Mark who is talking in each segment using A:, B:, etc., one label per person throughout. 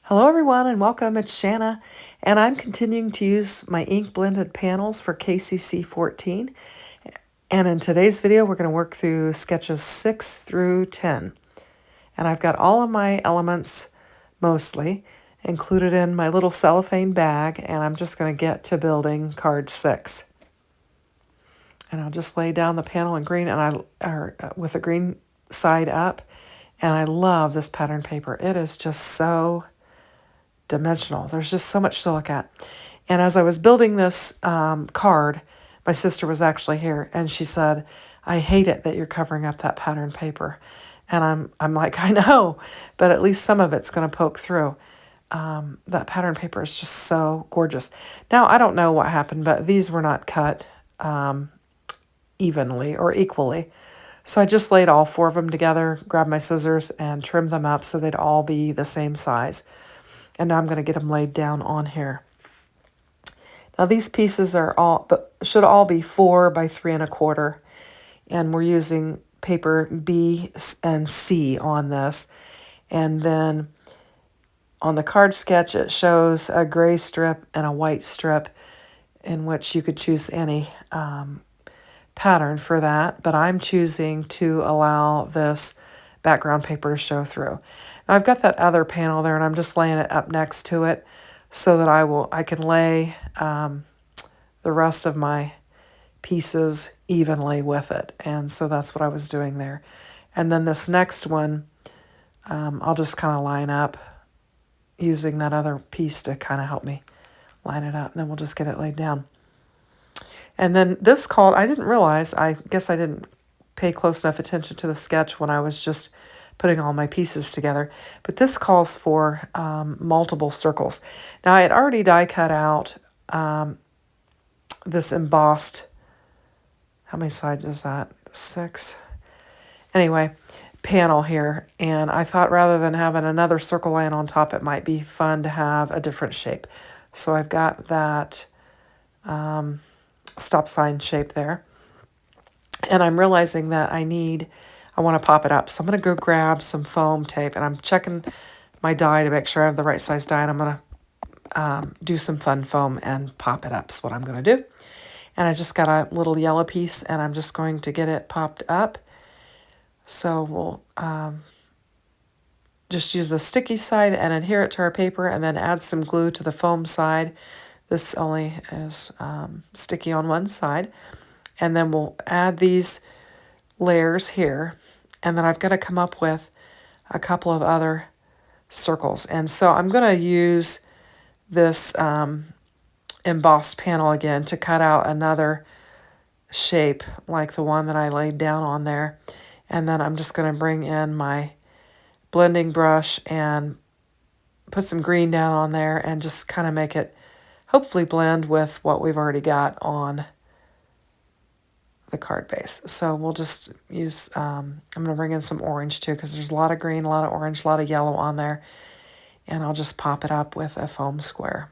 A: Hello everyone and welcome, it's Shanna, and I'm continuing to use my ink blended panels for KCC 14. And in today's video, we're going to work through sketches 6 through 10. And I've got all of my elements, mostly, included in my little cellophane bag, and I'm just going to get to building card 6. And I'll just lay down the panel in green, and with the green side up, and I love this pattern paper. It is just so dimensional. There's just so much to look at. And as I was building this card, my sister was actually here, and she said, "I hate it that you're covering up that pattern paper." And I'm like, I know, but at least some of it's going to poke through. That pattern paper is just so gorgeous. Now, I don't know what happened, but these were not cut evenly or equally. So I just laid all 4 of them together, grabbed my scissors, and trimmed them up so they'd all be the same size. And now I'm going to get them laid down on here. Now these pieces should all be 4 by 3 1/4, and we're using paper B and C on this. And then on the card sketch, it shows a gray strip and a white strip, in which you could choose any pattern for that. But I'm choosing to allow this background paper to show through. Now I've got that other panel there, and I'm just laying it up next to it so that I can lay the rest of my pieces evenly with it. And so that's what I was doing there. And then this next one, I'll just kind of line up using that other piece to kind of help me line it up. And then we'll just get it laid down. And then this called, I didn't realize, I guess I didn't pay close enough attention to the sketch when I was just putting all my pieces together, but this calls for multiple circles. Now I had already die cut out this embossed, how many sides is that? 6. Anyway, panel here, and I thought rather than having another circle laying on top, it might be fun to have a different shape. So I've got that stop sign shape there, and I'm realizing that I want to pop it up. So I'm going to go grab some foam tape, and I'm checking my die to make sure I have the right size die, and I'm going to do some fun foam and pop it up is what I'm going to do. And I just got a little yellow piece, and I'm just going to get it popped up. So we'll just use the sticky side and adhere it to our paper, and then add some glue to the foam side. This only is sticky on one side. And then we'll add these layers here, and then I've got to come up with a couple of other circles. And so I'm going to use this embossed panel again to cut out another shape like the one that I laid down on there. And then I'm just going to bring in my blending brush and put some green down on there and just kind of make it hopefully blend with what we've already got on the card base. So we'll just use, I'm going to bring in some orange too, because there's a lot of green, a lot of orange, a lot of yellow on there. And I'll just pop it up with a foam square.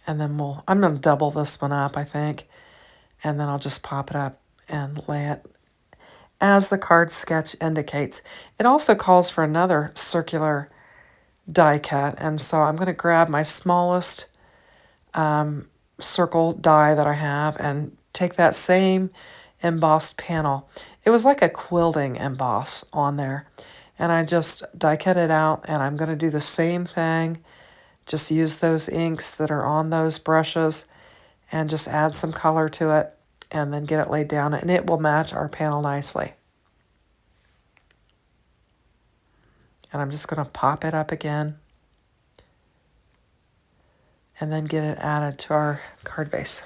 A: And then I'm going to double this one up, I think. And then I'll just pop it up and lay it as the card sketch indicates. It also calls for another circular die cut. And so I'm going to grab my smallest circle die that I have and take that same embossed panel. It was like a quilting emboss on there, and I just die cut it out, and I'm going to do the same thing. Just use those inks that are on those brushes and just add some color to it and then get it laid down, and it will match our panel nicely. And I'm just going to pop it up again and then get it added to our card base.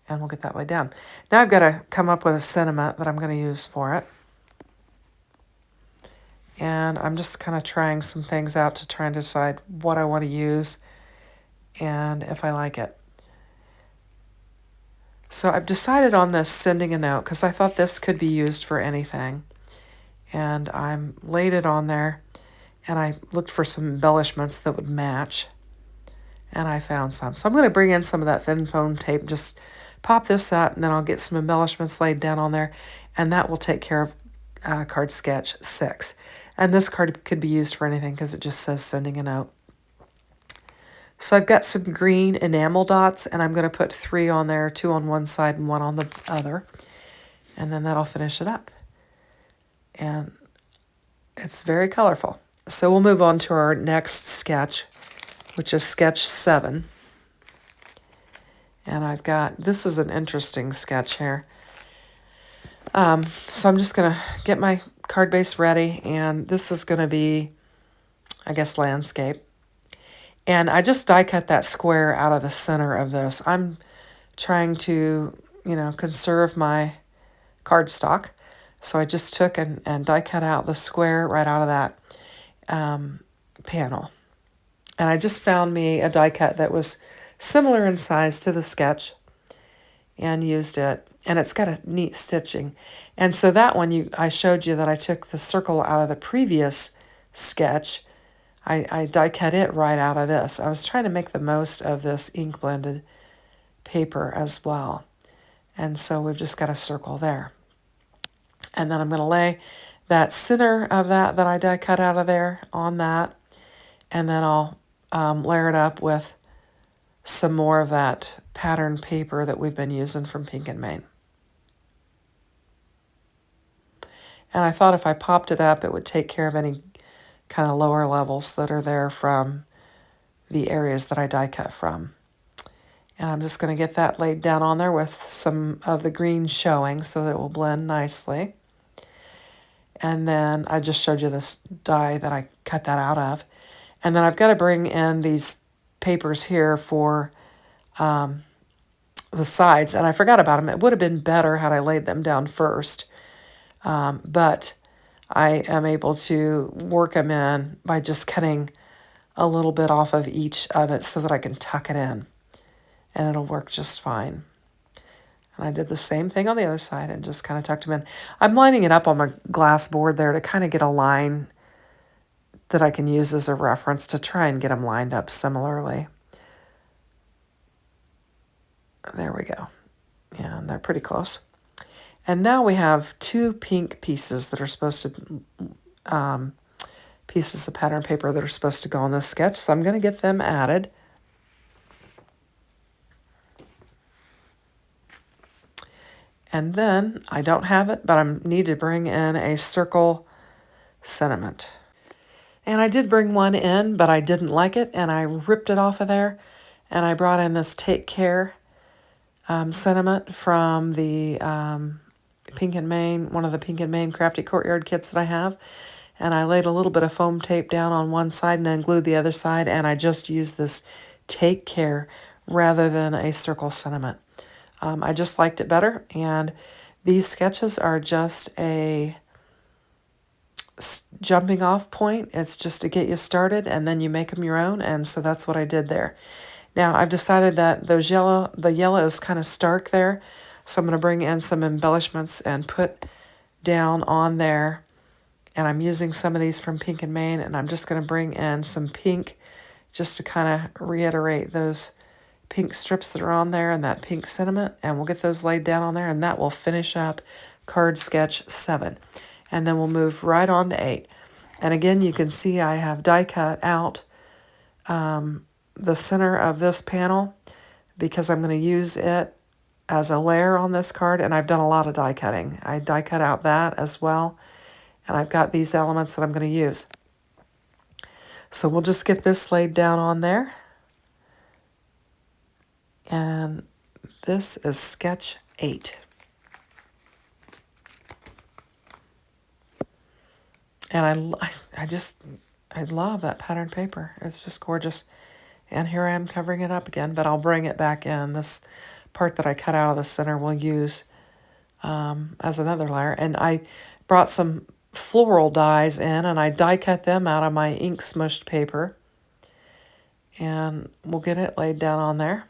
A: And we'll get that laid down. Now I've got to come up with a sentiment that I'm going to use for it. And I'm just kind of trying some things out to try and decide what I want to use and if I like it. So I've decided on this sending a note because I thought this could be used for anything. And I'm laid it on there. And I looked for some embellishments that would match, and I found some. So I'm going to bring in some of that thin foam tape, just pop this up, and then I'll get some embellishments laid down on there, and that will take care of card sketch 6. And this card could be used for anything because it just says sending a note. So I've got some green enamel dots, and I'm going to put 3 on there, 2 on one side and 1 on the other. And then that'll finish it up. And it's very colorful. So we'll move on to our next sketch, which is sketch 7. And I've got, this is an interesting sketch here. So I'm just going to get my card base ready, and this is going to be, I guess, landscape. And I just die cut that square out of the center of this. I'm trying to, conserve my cardstock. So I just took and die cut out the square right out of that panel. And I just found me a die cut that was similar in size to the sketch and used it. And it's got a neat stitching. And so that one, I showed you that I took the circle out of the previous sketch. I die cut it right out of this. I was trying to make the most of this ink blended paper as well. And so we've just got a circle there. And then I'm going to lay that center of that I die cut out of there on that. And then I'll layer it up with some more of that pattern paper that we've been using from Pink and Main. And I thought if I popped it up, it would take care of any kind of lower levels that are there from the areas that I die cut from. And I'm just going to get that laid down on there with some of the green showing so that it will blend nicely. And then I just showed you this die that I cut that out of. And then I've got to bring in these papers here for the sides. And I forgot about them. It would have been better had I laid them down first. But I am able to work them in by just cutting a little bit off of each of it so that I can tuck it in. And it'll work just fine. And I did the same thing on the other side and just kind of tucked them in. I'm lining it up on my glass board there to kind of get a line that I can use as a reference to try and get them lined up similarly. There we go. Yeah, and they're pretty close. And now we have 2 pink pieces that are supposed to, pieces of pattern paper that are supposed to go on this sketch. So I'm going to get them added. And then, I don't have it, but I need to bring in a circle sentiment. And I did bring one in, but I didn't like it, and I ripped it off of there. And I brought in this Take Care sentiment from the Pink and Main, one of the Pink and Main Crafty Courtyard kits that I have. And I laid a little bit of foam tape down on one side and then glued the other side, and I just used this Take Care rather than a circle sentiment. I just liked it better, and these sketches are just a jumping off point. It's just to get you started, and then you make them your own, and so that's what I did there. Now, I've decided that the yellow is kind of stark there, so I'm going to bring in some embellishments and put down on there, and I'm using some of these from Pink and Main, and I'm just going to bring in some pink just to kind of reiterate those pink strips that are on there and that pink sentiment, and we'll get those laid down on there, and that will finish up card sketch 7. And then we'll move right on to 8. And again, you can see I have die cut out the center of this panel because I'm going to use it as a layer on this card, and I've done a lot of die cutting. I die cut out that as well, and I've got these elements that I'm going to use. So we'll just get this laid down on there. And this is sketch 8. And I love that pattern paper. It's just gorgeous. And here I am covering it up again, but I'll bring it back in. This part that I cut out of the center we'll use as another layer. And I brought some floral dies in, and I die cut them out of my ink smooshed paper. And we'll get it laid down on there.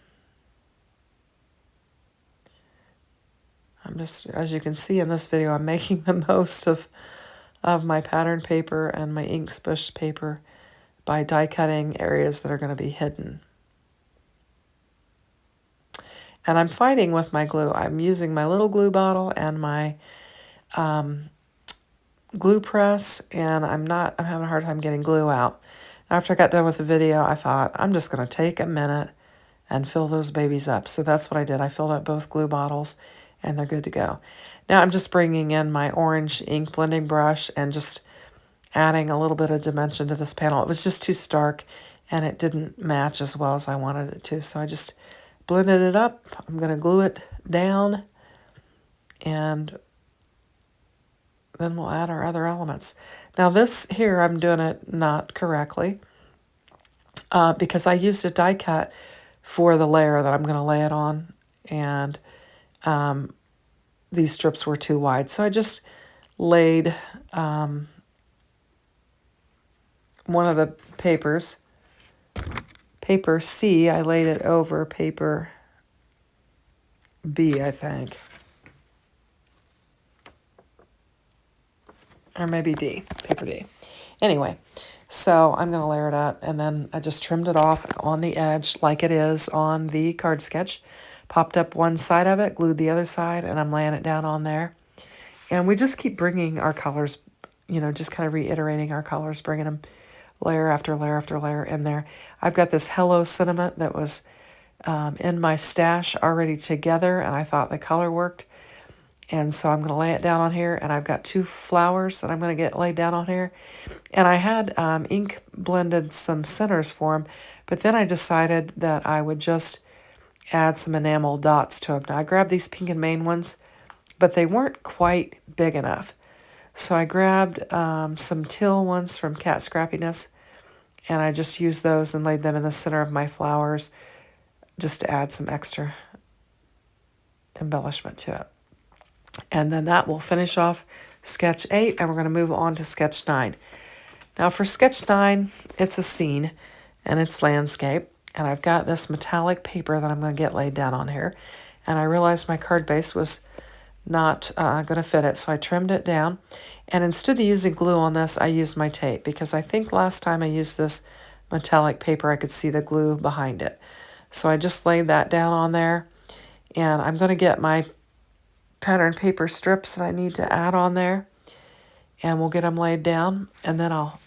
A: I'm just, as you can see in this video, I'm making the most of my pattern paper and my ink smooshed paper by die cutting areas that are going to be hidden. And I'm fighting with my glue. I'm using my little glue bottle and my glue press, and I'm having a hard time getting glue out. After I got done with the video, I thought, I'm just going to take a minute and fill those babies up. So that's what I did. I filled up both glue bottles, and they're good to go. Now I'm just bringing in my orange ink blending brush and just adding a little bit of dimension to this panel. It was just too stark, and it didn't match as well as I wanted it to. So I just blended it up. I'm going to glue it down, and then we'll add our other elements. Now this here, I'm doing it not correctly because I used a die cut for the layer that I'm going to lay it on, and these strips were too wide. So I just laid one of the papers, paper C, I laid it over paper B, I think. Or maybe D, paper D. Anyway, so I'm going to layer it up, and then I just trimmed it off on the edge like it is on the card sketch. Popped up one side of it, glued the other side, and I'm laying it down on there. And we just keep bringing our colors, just kind of reiterating our colors, bringing them layer after layer after layer in there. I've got this Hello Sentiment that was in my stash already together, and I thought the color worked. And so I'm going to lay it down on here, and I've got 2 flowers that I'm going to get laid down on here. And I had ink blended some centers for them, but then I decided that I would just add some enamel dots to them. Now I grabbed these pink and main ones, but they weren't quite big enough. So I grabbed some teal ones from Cat Scrappiness, and I just used those and laid them in the center of my flowers just to add some extra embellishment to it. And then that will finish off sketch 8, and we're going to move on to sketch 9. Now for sketch 9, it's a scene, and it's landscape, and I've got this metallic paper that I'm going to get laid down on here, and I realized my card base was not going to fit it, so I trimmed it down, and instead of using glue on this, I used my tape, because I think last time I used this metallic paper, I could see the glue behind it. So I just laid that down on there, and I'm going to get my pattern paper strips that I need to add on there, and we'll get them laid down, and then I'll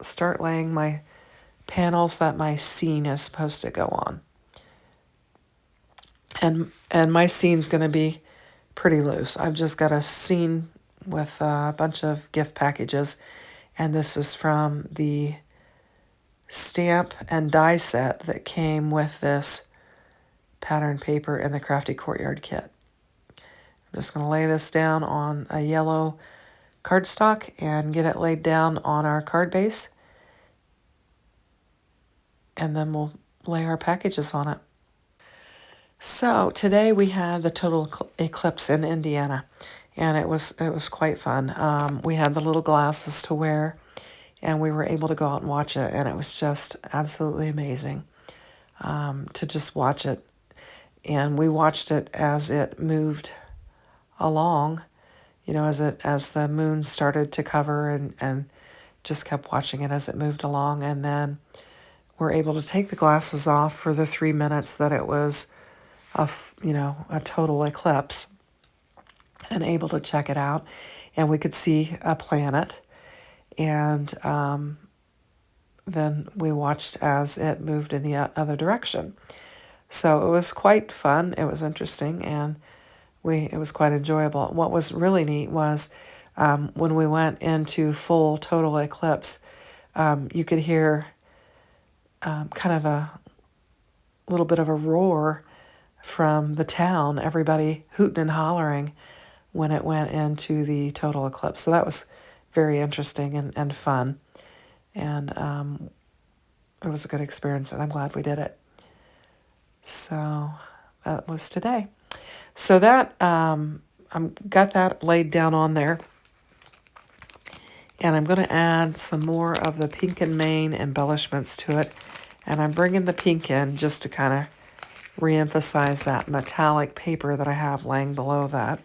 A: start laying my panels that my scene is supposed to go on. And my scene's going to be pretty loose. I've just got a scene with a bunch of gift packages, and this is from the stamp and die set that came with this pattern paper in the Crafty Courtyard kit. I'm just going to lay this down on a yellow cardstock and get it laid down on our card base, and then we'll lay our packages on it. So today we had the total eclipse in Indiana, and it was quite fun. We had the little glasses to wear, and we were able to go out and watch it, and it was just absolutely amazing to just watch it. And we watched it as it moved along, as the moon started to cover, and just kept watching it as it moved along. And then we're able to take the glasses off for the 3 minutes that it was a total eclipse, and able to check it out. And we could see a planet, and then we watched as it moved in the other direction. So it was quite fun. It was interesting, and it was quite enjoyable. What was really neat was when we went into full total eclipse, you could hear kind of a little bit of a roar from the town, everybody hooting and hollering when it went into the total eclipse. So that was very interesting and fun. And it was a good experience, and I'm glad we did it. So that was today. So that got that laid down on there. And I'm going to add some more of the pink and main embellishments to it. And I'm bringing the pink in just to kind of re-emphasize that metallic paper that I have laying below that.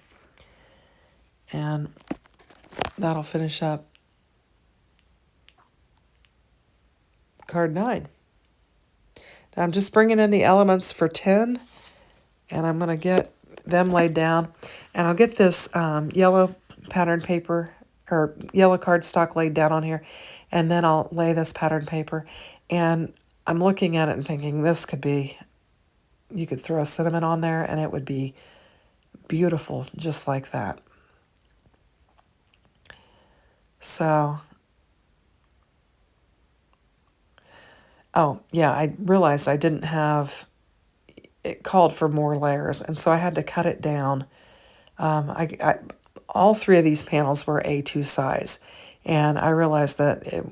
A: And that'll finish up card 9. Now I'm just bringing in the elements for 10 And I'm going to get them laid down. And I'll get this yellow pattern paper or yellow cardstock laid down on here. And then I'll lay this pattern paper. And I'm looking at it and thinking this could be, you could throw a cinnamon on there and it would be beautiful just like that. So, oh yeah, I realized I didn't have, it called for more layers. And so I had to cut it down. All three of these panels were A2 size. And I realized that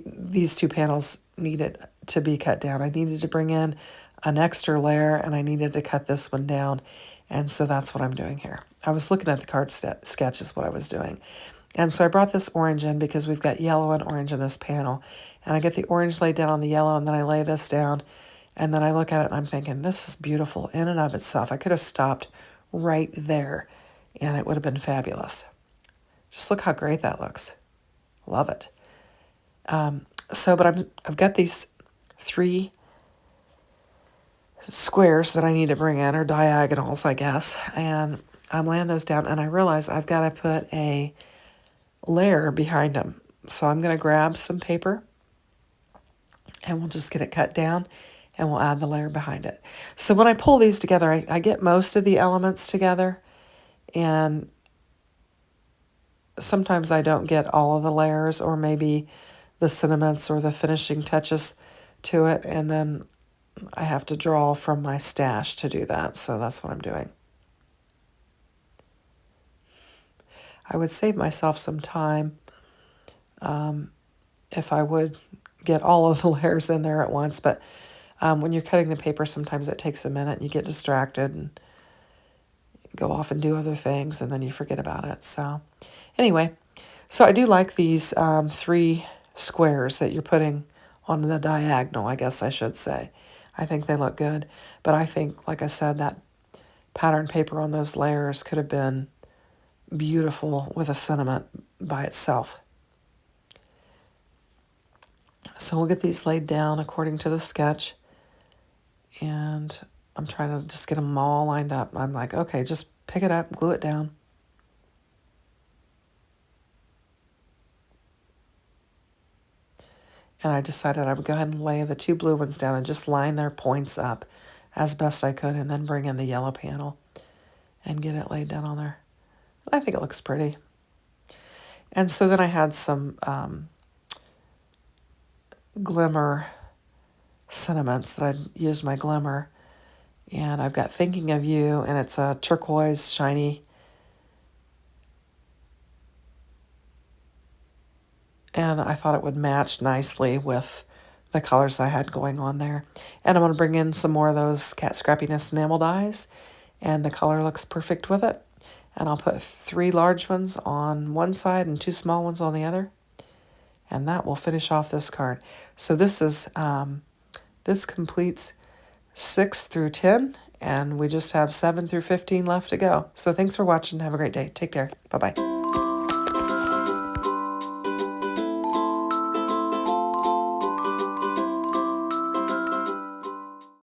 A: these two panels needed to be cut down. I needed to bring in an extra layer and I needed to cut this one down. And so that's what I'm doing here. I was looking at the card sketch is what I was doing. And so I brought this orange in because we've got yellow and orange in this panel. And I get the orange laid down on the yellow and then I lay this down. And then I look at it and I'm thinking, this is beautiful in and of itself. I could have stopped right there and it would have been fabulous. Just look how great that looks. Love it. But I've got these 3 squares that I need to bring in, or diagonals, I guess, and I'm laying those down, and I realize I've got to put a layer behind them. So I'm going to grab some paper, and we'll just get it cut down, and we'll add the layer behind it. So when I pull these together, I get most of the elements together, and sometimes I don't get all of the layers, or maybe the sentiments or the finishing touches to it, and then I have to draw from my stash to do that, so that's what I'm doing. I would save myself some time if I would get all of the layers in there at once, but when you're cutting the paper, sometimes it takes a minute and you get distracted and go off and do other things, and then you forget about it. So anyway, so I do like these 3 squares that you're putting on the diagonal, I guess I should say. I think they look good, but I think, like I said, that pattern paper on those layers could have been beautiful with a sentiment by itself. So we'll get these laid down according to the sketch, and I'm trying to just get them all lined up. I'm like, okay, just pick it up, glue it down. And I decided I would go ahead and lay the 2 blue ones down and just line their points up as best I could, and then bring in the yellow panel and get it laid down on there. I think it looks pretty. And so then I had some Glimmer sentiments that I'd used my Glimmer. And I've got Thinking of You, and it's a turquoise, shiny. And I thought it would match nicely with the colors I had going on there. And I'm going to bring in some more of those Cat Scrappiness enamel dyes, and the color looks perfect with it. And I'll put 3 large ones on one side and 2 small ones on the other. And that will finish off this card. So this is this completes 6 through 10, and we just have 7 through 15 left to go. So thanks for watching. Have a great day. Take care. Bye-bye.